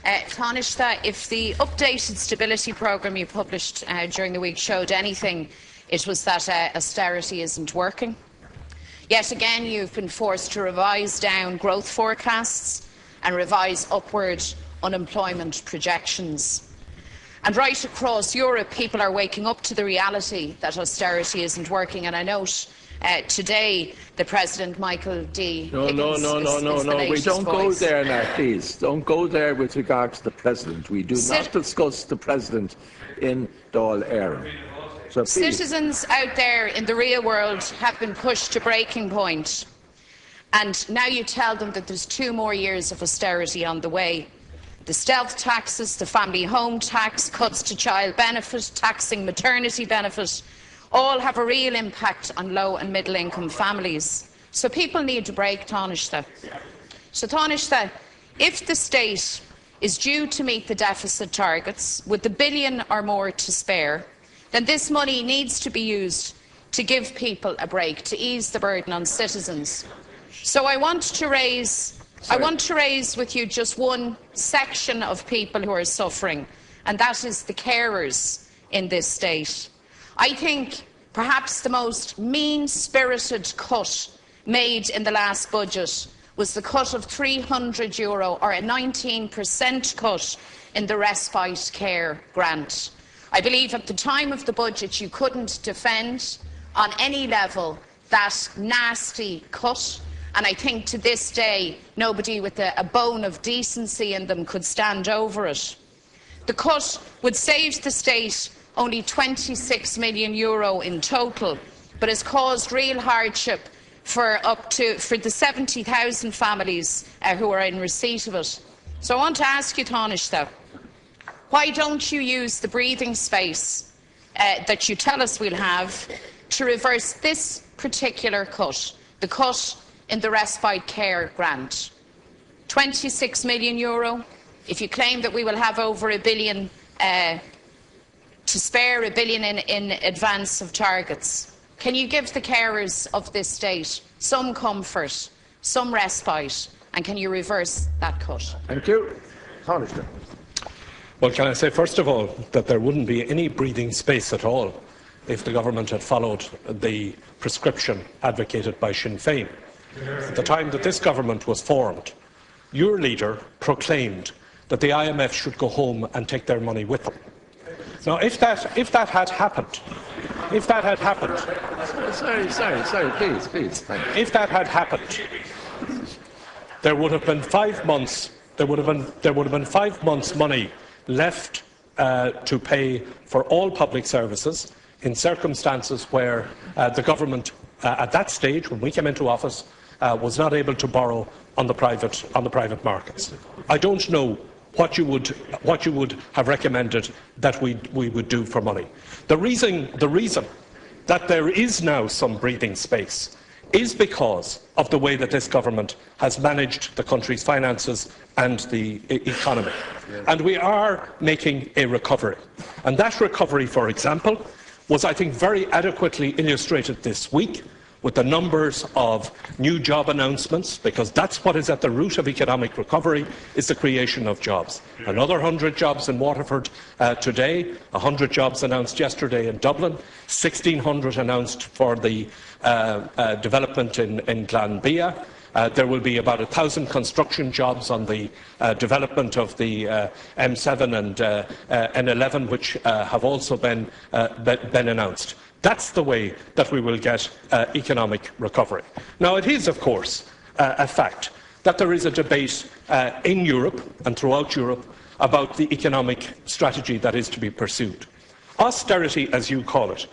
Tánaiste, if the updated stability programme you published during the week showed anything, it was that austerity isn't working. Yet again, you've been forced to revise down growth forecasts and revise upward unemployment projections. And right across Europe, people are waking up to the reality that austerity isn't working. And I note today the President, Michael D. No. We don't go there now, please. Don't go there with regard to the President. We do not discuss the President in Dáil Éireann. So citizens out there in the real world have been pushed to breaking point. And now you tell them that there's 2 more years of austerity on the way. The stealth taxes, the family home tax, cuts to child benefit, taxing maternity benefit, all have a real impact on low and middle income families. So people need a break, Tánaiste. So Tánaiste, if the state is due to meet the deficit targets with $1 billion or more to spare, then this money needs to be used to give people a break, to ease the burden on citizens. So I want to raise with you just one section of people who are suffering, and that is the carers in this state. I think perhaps the most mean-spirited cut made in the last budget was the cut of €300, or a 19% cut in the Respite Care Grant. I believe at the time of the budget you couldn't defend on any level that nasty cut. And I think to this day, nobody with a bone of decency in them could stand over it. The cut would save the state only €26 million in total, but has caused real hardship for the 70,000 families who are in receipt of it. So I want to ask you, Tánaiste, why don't you use the breathing space that you tell us we'll have to reverse this particular cut, the cut in the Respite Care Grant? €26 million. If you claim that we will have over $1 billion to spare, $1 billion in advance of targets, can you give the carers of this state some comfort, some respite, and can you reverse that cut? Thank you. Tánaiste. Well, can I say first of all that there wouldn't be any breathing space at all if the government had followed the prescription advocated by Sinn Féin. At the time that this government was formed, your leader proclaimed that the IMF should go home and take their money with them. Now, if that had happened, Sorry, please. If that had happened, there would have been 5 months. There would have been 5 months' money left to pay for all public services in circumstances where the government, at that stage, when we came into office, was not able to borrow on the private markets. I don't know what you would have recommended that we would do for money. The reason that there is now some breathing space is because of the way that this government has managed the country's finances and the economy. And we are making a recovery. And that recovery, for example, was, I think, very adequately illustrated this week with the numbers of new job announcements, because that's what is at the root of economic recovery, is the creation of jobs. Another 100 jobs in Waterford today, 100 jobs announced yesterday in Dublin, 1,600 announced for the development in Glanbia. There will be about 1,000 construction jobs on the development of the M7 and N11, which have also been announced. That's the way that we will get economic recovery. Now, it is, of course, a fact that there is a debate in Europe and throughout Europe about the economic strategy that is to be pursued. Austerity, as you call it,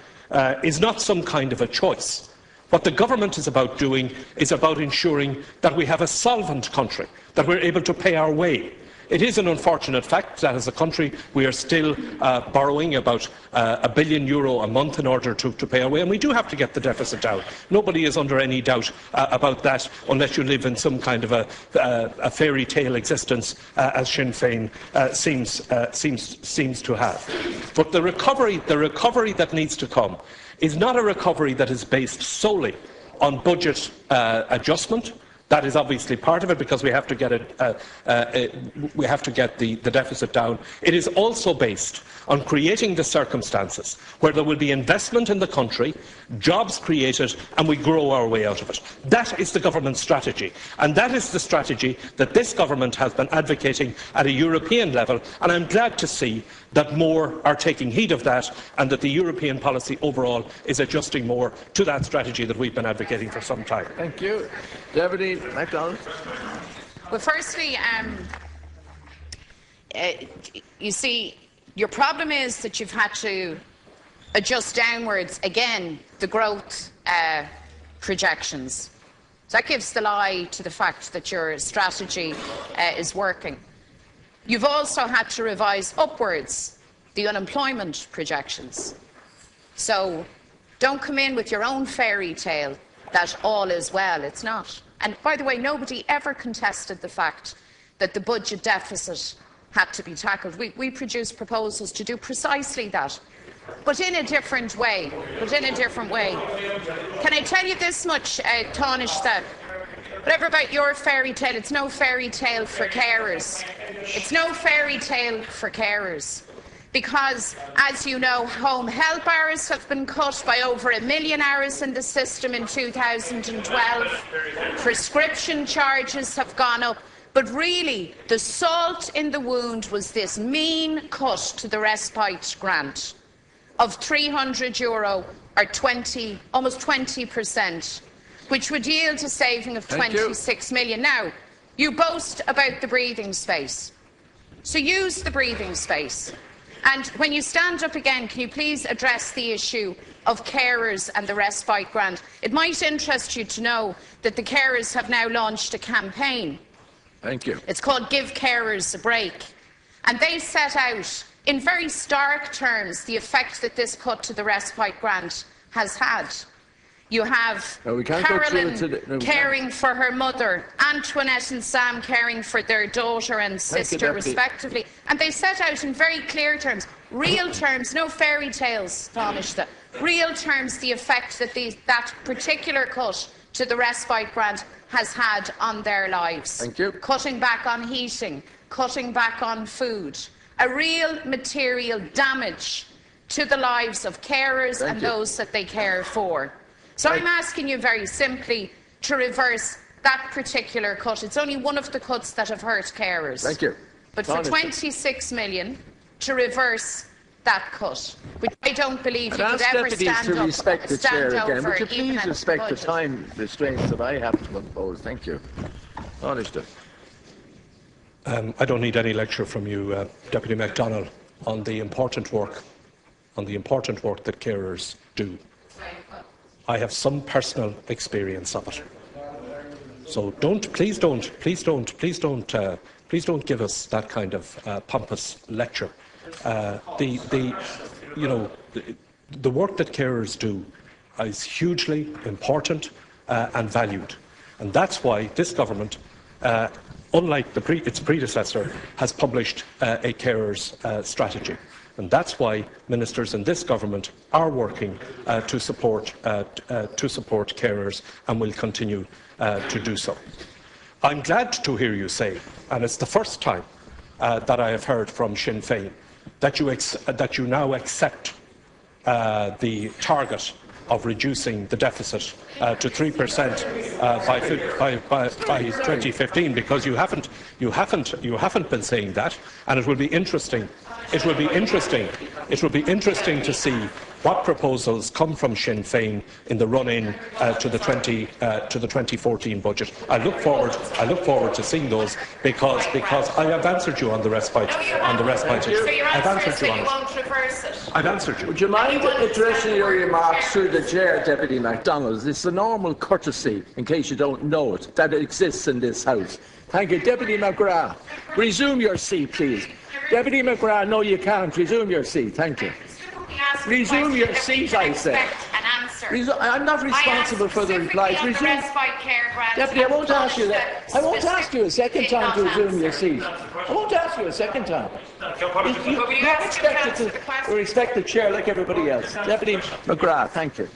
is not some kind of a choice. What the government is about doing is about ensuring that we have a solvent country, that we're able to pay our way. It is an unfortunate fact that as a country we are still borrowing about €1 billion a month in order to pay our way, and we do have to get the deficit down. Nobody is under any doubt about that, unless you live in some kind of a fairy tale existence, as Sinn Féin seems to have. But the recovery that needs to come is not a recovery that is based solely on budget adjustment, That is obviously part of it, because we have to get the deficit down. It is also based on creating the circumstances where there will be investment in the country, jobs created, and we grow our way out of it. That is the government's strategy, and that is the strategy that this government has been advocating at a European level, and I'm glad to see that more are taking heed of that, and that the European policy overall is adjusting more to that strategy that we've been advocating for some time. Thank you. Deputy McDonald. Well, firstly, you see, your problem is that you've had to adjust downwards again the growth projections. So that gives the lie to the fact that your strategy is working. You've also had to revise upwards the unemployment projections. So don't come in with your own fairy tale that all is well. It's not. And by the way, nobody ever contested the fact that the budget deficit had to be tackled. We produced proposals to do precisely that, but in a different way. Can I tell you this much, Tánaiste, that whatever about your fairy tale, it's no fairy tale for carers. It's no fairy tale for carers. Because, as you know, home help hours have been cut by over 1 million hours in the system in 2012. Prescription charges have gone up. But really, the salt in the wound was this mean cut to the Respite Grant of €300 or almost 20%, which would yield a saving of 26 million. Now, you boast about the breathing space. So use the breathing space. And when you stand up again, can you please address the issue of carers and the Respite Grant? It might interest you to know that the carers have now launched a campaign. Thank you. It's called Give Carers a Break. And they set out, in very stark terms, the effect that this cut to the Respite Grant has had. You have Carolyn caring for her mother, Antoinette and Sam caring for their daughter and sister, respectively. And they set out in very clear terms, real terms, no fairy tales, Tánaiste, real terms, the effect that that particular cut to the Respite Grant has had on their lives. Thank you. Cutting back on heating, cutting back on food. A real material damage to the lives of carers and those that they care for. So I'm asking you very simply to reverse that particular cut. It's only one of the cuts that have hurt carers. Thank you. But for 26 million, to reverse that cut, which I don't believe you could ever stand to up respect the chair again. Would you even please respect the time restraints that I have to impose? Thank you. Tánaiste. I don't need any lecture from you, Deputy McDonald, on the important work that carers do. I have some personal experience of it. So please don't give us that kind of pompous lecture. The work that carers do is hugely important and valued, and that's why this government, unlike its predecessor, has published a carers strategy. And that's why ministers in this government are working to support carers and will continue to do so. I'm glad to hear you say, and it's the first time that I have heard from Sinn Féin, that you now accept the target of reducing the deficit to 3% by 2015, because you haven't been saying that, and it will be interesting. It will be interesting to see what proposals come from Sinn Féin in the run-in to the 2014 budget. I look forward to seeing those, because I have answered you on the respite. I've answered you on it. I've answered you. Would you mind addressing your remarks through the chair, Deputy McDonald? It's a normal courtesy, in case you don't know it, that exists in this House. Thank you. Deputy McGrath, resume your seat, please. Deputy McGrath, no, you can't. Resume your seat. Thank you. Resume your seat, I say. I'm not responsible for the replies. Resume. Deputy, I won't ask you that. I won't ask you a second time to resume your seat. I won't ask you a second time. You're expected to respect the chair like everybody else. Deputy McGrath, thank you.